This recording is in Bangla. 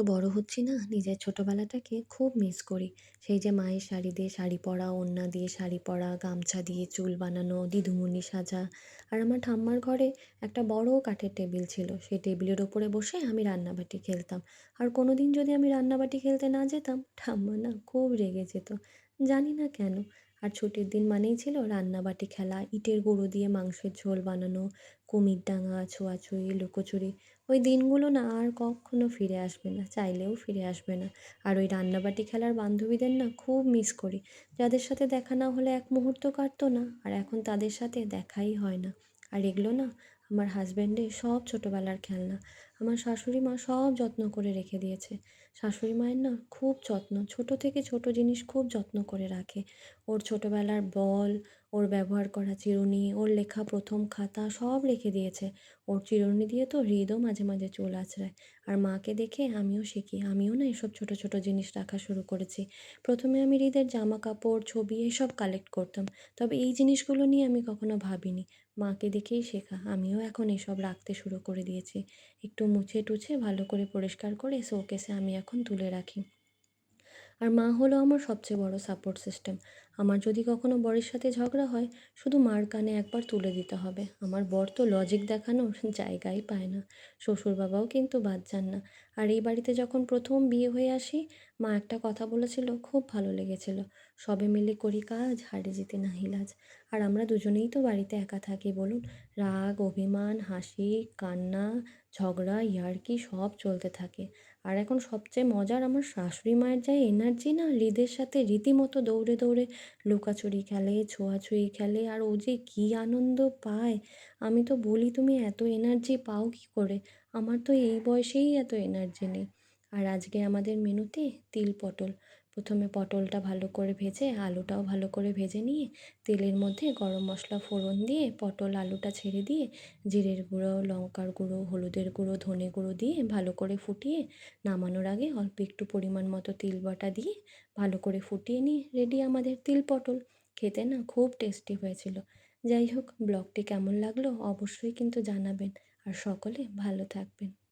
বড় হচ্ছি না, নিজের ছোটবেলাটাকে খুব মিস করি। সেই যে মায়ের শাড়ি দিয়ে শাড়ি পরা, ওড়না দিয়ে শাড়ি পরা, গামছা দিয়ে চুল বানানো, দিদিমণি সাজা। আর আমার ঠাম্মার ঘরে একটা বড় কাঠের টেবিল ছিল। সেই টেবিলের ওপরে বসে আমি রান্নাবাটি খেলতাম। আর কোনোদিন যদি আমি রান্নাবাটি খেলতে না যেতাম, ঠাম্মা না খুব রেগে যেত। জানি না কেন। আর ছুটির দিন মানেই ছিল রান্নাবাটি খেলা, ইটের গুঁড়ো দিয়ে মাংসের ঝোল বানানো, কুমিরডাঙা, ছোঁয়াছুঁয়ি, লুকোচুরি। ওই দিনগুলো না আর কক্ষনো ফিরে আসবে না, চাইলেও ফিরে আসবে না। আর ওই রান্নাবাটি খেলার বান্ধবীদের না খুব মিস করি, যাদের সাথে দেখা না হলে এক মুহূর্ত কাটতো না, আর এখন তাদের সাথে দেখাই হয় না। আর এগুলো না আমার হাজব্যান্ডের সব ছোটোবেলার খেলনা। আমার শাশুড়ি মা সব যত্ন করে রেখে দিয়েছে। শাশুড়ি মায়ের না খুব যত্ন, ছোট থেকে ছোট জিনিস খুব যত্ন করে রাখে। ওর ছোটোবেলার বল, ওর ব্যবহার করা চিরুনি, ওর লেখা প্রথম খাতা সব রেখে দিয়েছে। ওর চিরুনি দিয়ে তো হৃদও মাঝে মাঝে চুল আঁচড়ায়। আর মাকে দেখে আমিও শিখি, আমিও না এসব ছোট ছোট জিনিস রাখা শুরু করেছি। প্রথমে আমি হৃদের জামা কাপড়, ছবি এসব কালেক্ট করতাম। তবে এই জিনিসগুলো নিয়ে আমি কখনো ভাবিনি। মাকে দেখেই শেখা, আমিও এখন এসব রাখতে শুরু করে দিয়েছি। একটু মুছে টুছে ভালো করে পরিষ্কার করে শোকেসে আমি এখন তুলে রাখি। আর মা হলো আমার সবচেয়ে বড় সাপোর্ট সিস্টেম। আমার যদি কখনো বরের সাথে ঝগড়া হয়, শুধু মার কানে একবার তুলে দিতে হবে। আমার বর তো লজিক দেখানোর জায়গাই পায় না। শ্বশুর বাবাও কিন্তু বাদ যান না। আর এই বাড়িতে যখন প্রথম বিয়ে হয়ে আসি, মা একটা কথা বলেছিল, খুব ভালো লেগেছিল। সবে মিলে করি কাজ, হারে জিতে নাহি লাজ। আর আমরা দুজনেই তো বাড়িতে একা থাকি বলুন। রাগ, অভিমান, হাসি, কান্না, ঝগড়া, ইয়ার্কি সব চলতে থাকে। আর এখন সবচেয়ে মজার, আমার শাশুড়ি মায়ের যা এনার্জি না, হৃদের সাথে রীতিমতো দৌড়ে দৌড়ে লুকাচুরি খেলে, ছোঁয়াছুঁয়ি খেলে, আর ও যে কী আনন্দ পায়! আমি তো বলি, তুমি এত এনার্জি পাও কী করে? আমার তো এই বয়সেই এত এনার্জি নেই। আর আজকে আমাদের মেনুতে তিল পটল। প্রথমে পটলটা ভালো করে ভেজে, আলুটাও ভালো করে ভেজে নিয়ে, তেলের মধ্যে গরম মশলা ফোড়ন দিয়ে পটল আলুটা ছেড়ে দিয়ে, জিরের গুঁড়ো, লঙ্কার গুঁড়ো, হলুদের গুঁড়ো, ধনে গুঁড়ো দিয়ে ভালো করে ফুটিয়ে, নামানোর আগে অল্প একটু পরিমাণ মতো তিল বাটা দিয়ে ভালো করে ফুটিয়ে নিয়ে রেডি আমাদের তিল পটল। খেতে না খুব টেস্টি হয়েছিল। যাই হোক, ব্লগটি কেমন লাগলো অবশ্যই কিন্তু জানাবেন। আর সকলে ভালো থাকবেন।